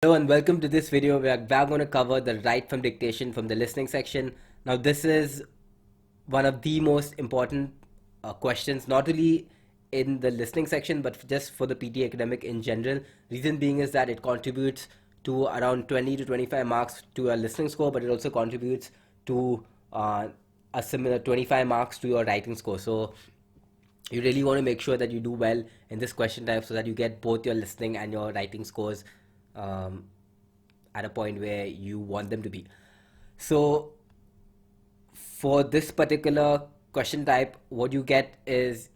Hello and welcome to this video where we are going to cover the write from dictation from the listening section. Now this is one of the most important questions, not only in the listening section but just for the PT academic in general. Reason being is that it contributes to around 20 to 25 marks to your listening score, but it also contributes to a similar 25 marks to your writing score. So you really want to make sure that you do well in this question type so that you get both your listening and your writing scores um, at a point where you want them to be. So for this particular question type, what you get is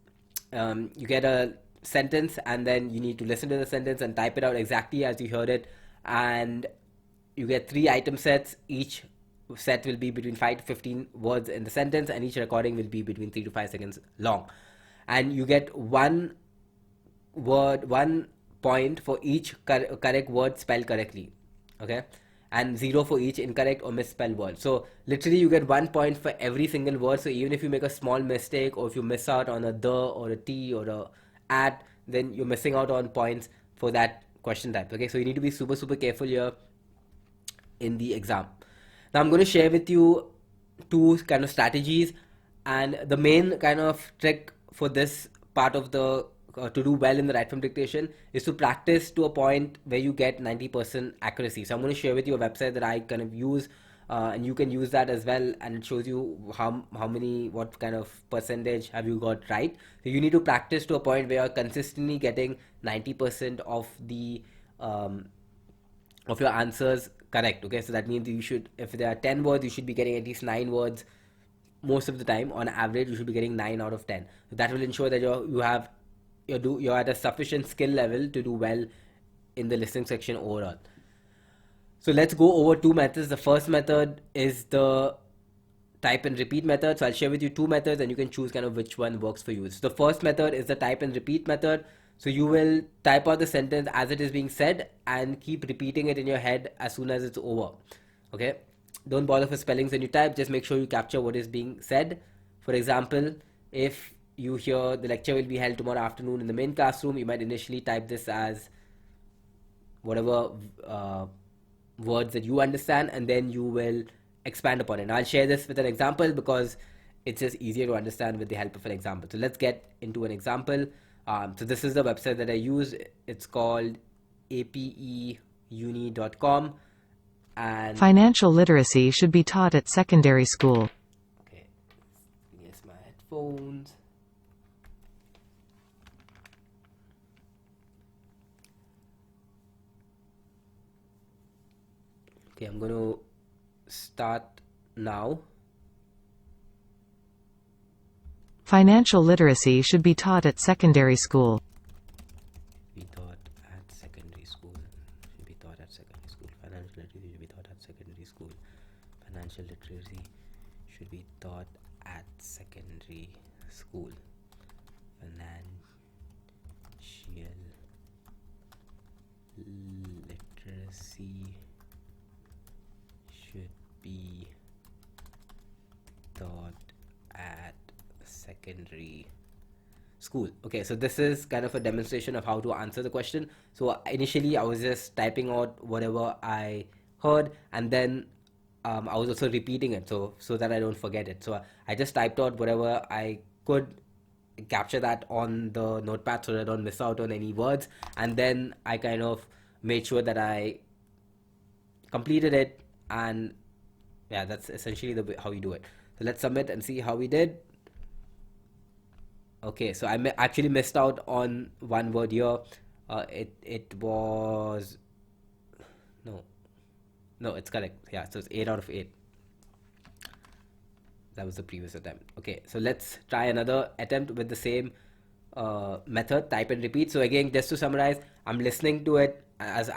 you get a sentence and then you need to listen to the sentence and type it out exactly as you heard it. And you get 3 item sets. Each set will be between 5 to 15 words in the sentence, and each recording will be between 3 to 5 seconds long. And you get one point for each correct word spelled correctly, okay, and 0 for each incorrect or misspelled word. So literally you get 1 point for every single word. So even if you make a small mistake, or if you miss out on a the or a t or a at, then you're missing out on points for that question type. Okay, so you need to be super careful here in the exam. Now I'm going to share with you two kind of strategies, and the main kind of trick for this part of the to do well in the write from dictation is to practice to a point where you get 90% accuracy. So I'm going to share with you a website that I kind of use, and you can use that as well, and it shows you how many, what kind of percentage have you got right. So you need to practice to a point where you're consistently getting 90% of your answers correct. Okay, so that means you should, if there are 10 words, you should be getting at least 9 words most of the time. On average you should be getting 9 out of 10. So that will ensure that you're at a sufficient skill level to do well in the listening section overall. So let's go over two methods. The first method is the type and repeat method. So I'll share with you two methods and you can choose kind of which one works for you. So the first method is the type and repeat method. So you will type out the sentence as it is being said and keep repeating it in your head as soon as it's over. Okay, don't bother for spellings when you type, just make sure you capture what is being said. For example, if you hear the lecture will be held tomorrow afternoon in the main classroom, you might initially type this as whatever words that you understand, and then you will expand upon it. Now I'll share this with an example because it's just easier to understand with the help of an example. So let's get into an example. So this is the website that I use. It's called apeuni.com. And financial literacy should be taught at secondary school. Okay, here's my headphones. Okay, I'm going to start now. Financial literacy should be taught at secondary school. Be taught at secondary school. Should be taught at secondary school. Financial literacy should be taught at secondary school. Financial literacy should be taught at secondary school. Financial literacy should be taught at secondary school. Okay, so this is kind of a demonstration of how to answer the question. So initially I was just typing out whatever I heard, and then I was also repeating it so that I don't forget it. So I just typed out whatever I could, capture that on the notepad so that I don't miss out on any words, and then I kind of made sure that I completed it. And yeah, that's essentially the way how you do it. So let's submit and see how we did. Okay, so I actually missed out on one word here. It was no, it's correct. Yeah, so it's 8 out of 8. That was the previous attempt. Okay, so let's try another attempt with the same method, type and repeat. So again, just to summarize, I'm listening to it. As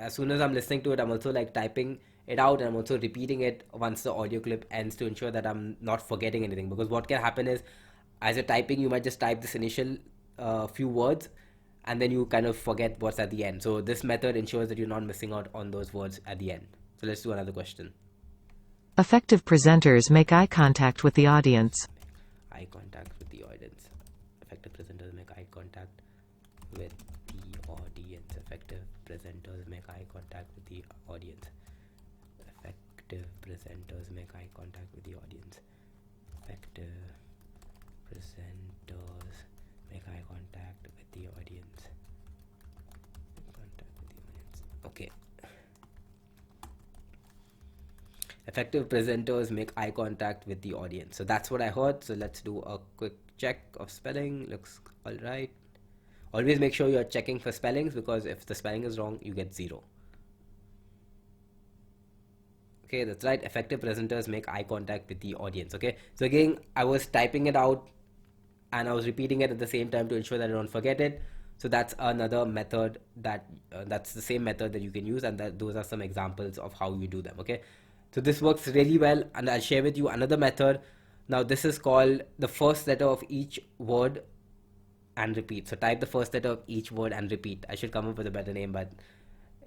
soon as I'm listening to it, I'm also like typing it out, and I'm also repeating it once the audio clip ends to ensure that I'm not forgetting anything. Because what can happen is, as you're typing, you might just type this initial few words, and then you kind of forget what's at the end. So this method ensures that you're not missing out on those words at the end. So let's do another question. Effective presenters make eye contact with the audience. Eye contact with the audience. Effective presenters make eye contact with the audience. audience. Effective presenters make eye contact with the audience. Effective presenters make eye contact with the audience. Effective presenters make eye contact with the audience. Okay. Effective presenters make eye contact with the audience. So that's what I heard. So let's do a quick check of spelling. Looks all right. Always make sure you're checking for spellings, because if the spelling is wrong, you get 0. Okay, that's right. Effective presenters make eye contact with the audience. Okay, so again, I was typing it out and I was repeating it at the same time to ensure that I don't forget it. So that's another method that that's the same method that you can use, and those are some examples of how you do them. Okay, so this works really well, and I'll share with you another method. Now this is called the first letter of each word and repeat. So type the first letter of each word and repeat. I should come up with a better name, but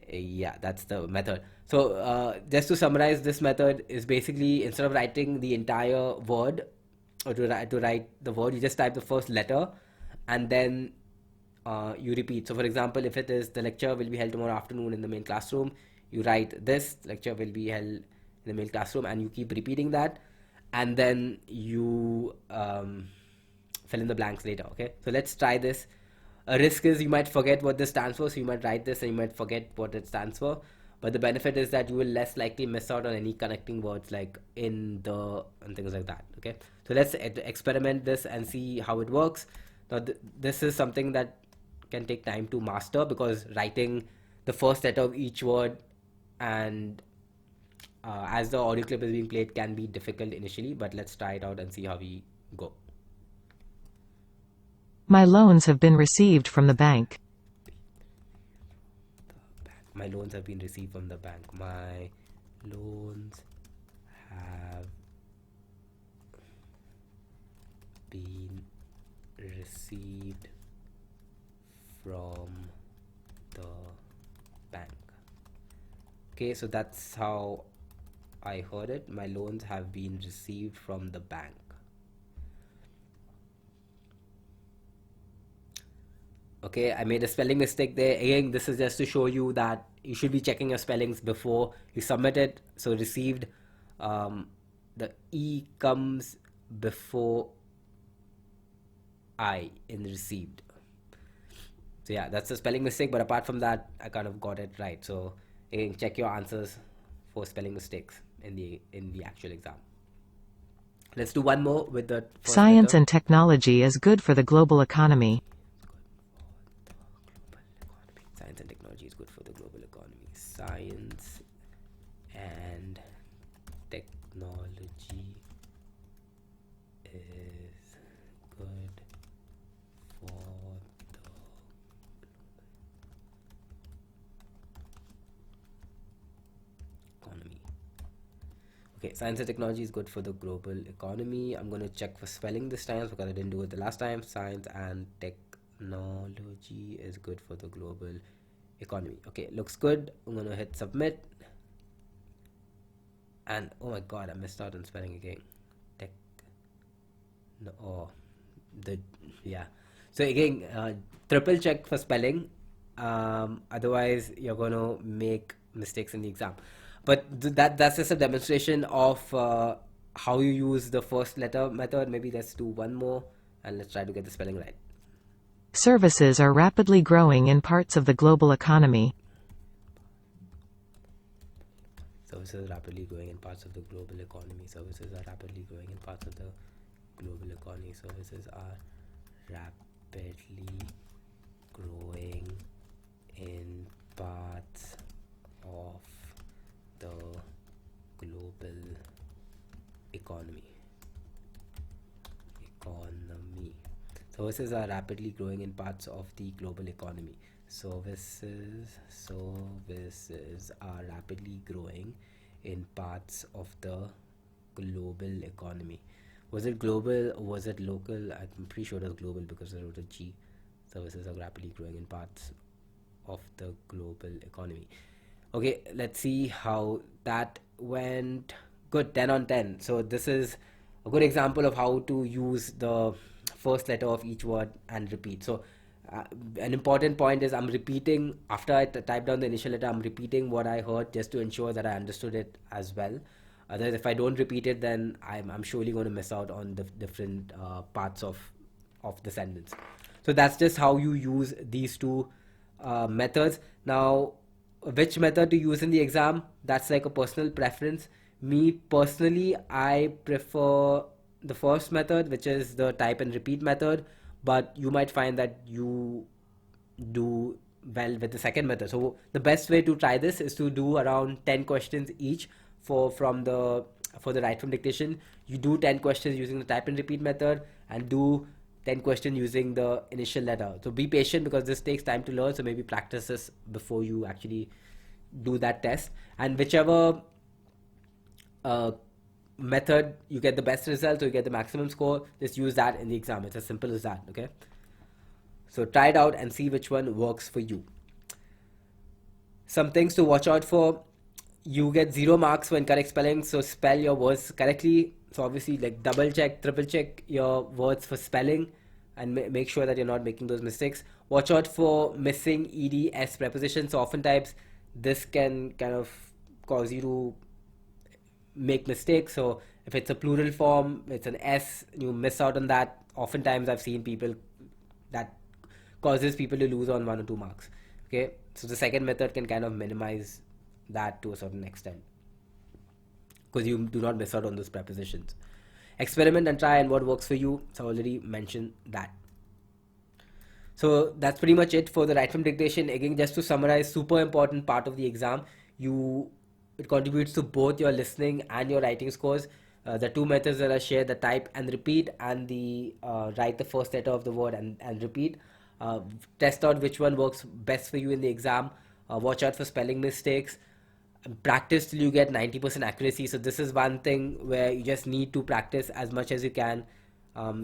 yeah, that's the method. So just to summarize, this method is basically, instead of writing the entire word, or to write the word, you just type the first letter and then you repeat. So for example, if it is the lecture will be held tomorrow afternoon in the main classroom, you write this lecture will be held in the main classroom, and you keep repeating that, and then you fill in the blanks later. Okay, so let's try this. A risk is you might forget what this stands for, so you might write this and you might forget what it stands for, but the benefit is that you will less likely miss out on any connecting words like in, the, and things like that. Okay, so let's experiment this and see how it works. Now this is something that can take time to master, because writing the first letter of each word and as the audio clip is being played can be difficult initially, but let's try it out and see how we go. My loans have been received from the bank. My loans have been received from the bank. My loans have been received from the bank. Okay, so that's how I heard it. My loans have been received from the bank. Okay, I made a spelling mistake there. Again, this is just to show you that you should be checking your spellings before you submit it. So received, the E comes before I in received. So yeah, that's a spelling mistake, but apart from that, I kind of got it right. So again, check your answers for spelling mistakes in the actual exam. Let's do one more with the first Science letter. and technology is good for the global economy. Science and technology is good for the global economy. Science and technology is good for the economy. Okay, science and technology is good for the global economy. I'm going to check for spelling this time because I didn't do it the last time. Science and technology is good for the global economy. Okay, looks good. I'm going to hit submit. And oh my god, I missed out on spelling again. Tech. No, oh, yeah. So again, triple check for spelling. Otherwise, you're going to make mistakes in the exam. But that's just a demonstration of how you use the first letter method. Maybe let's do one more and let's try to get the spelling right. Services are rapidly growing in parts of the global economy. Services are rapidly growing in parts of the global economy. Services are rapidly growing in parts of the global economy. Services are rapidly growing in parts of the global economy. Services are rapidly growing in parts of the global economy. Services are rapidly growing in parts of the global economy. Was it global or was it local? I'm pretty sure it was global because I wrote a G. Services are rapidly growing in parts of the global economy. Okay, let's see how that went. Good, 10 on 10. So this is a good example of how to use the first letter of each word and repeat. So An important point is I'm repeating after I type down the initial letter. I'm repeating what I heard just to ensure that I understood it as well. Otherwise, if I don't repeat it, then I'm surely going to miss out on the different parts of the sentence. So that's just how you use these two methods. Now, which method to use in the exam, that's like a personal preference. Me personally, I prefer the first method, which is the type and repeat method, but you might find that you do well with the second method. So the best way to try this is to do around 10 questions each for the write from dictation. You do 10 questions using the type and repeat method, and do 10 questions using the initial letter. So be patient, because this takes time to learn, so maybe practice this before you actually do that test. And whichever method you get the best result, so you get the maximum score, just use that in the exam. It's as simple as that. Okay, so try it out and see which one works for you. Some things to watch out for: you get 0 marks for incorrect spelling, so spell your words correctly. So obviously, like, double check, triple check your words for spelling, and make sure that you're not making those mistakes. Watch out for missing ed, s prepositions. So oftentimes this can kind of cause you to make mistakes. So if it's a plural form, it's an s, you miss out on that. Oftentimes I've seen people that causes people to lose on 1 or 2 marks. Okay, so the second method can kind of minimize that to a certain extent, because you do not miss out on those prepositions. Experiment and try, and what works for you. So I already mentioned that. So that's pretty much it for the write from dictation. Again, just to summarize, super important part of the exam. It contributes to both your listening and your writing scores. The two methods that I shared, the type and repeat, and the write the first letter of the word and repeat. Test out which one works best for you in the exam. Watch out for spelling mistakes. Practice till you get 90% accuracy. So this is one thing where you just need to practice as much as you can.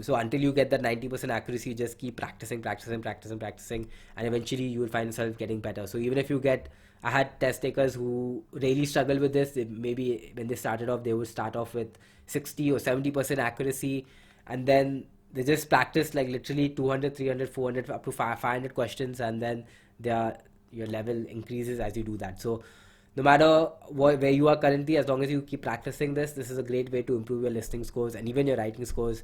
So until you get that 90% accuracy, you just keep practicing, and eventually you will find yourself getting better. So even if you get, I had test takers who really struggle with this. Maybe when they started off, they would start off with 60 or 70% accuracy, and then they just practice like literally 200, 300, 400, up to 500 questions, and then your level increases as you do that. So no matter where you are currently, as long as you keep practicing this is a great way to improve your listening scores and even your writing scores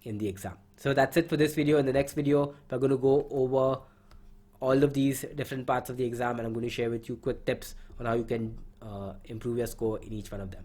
in the exam. So that's it for this video. In the next video, we're going to go over all of these different parts of the exam, and I'm going to share with you quick tips on how you can improve your score in each one of them.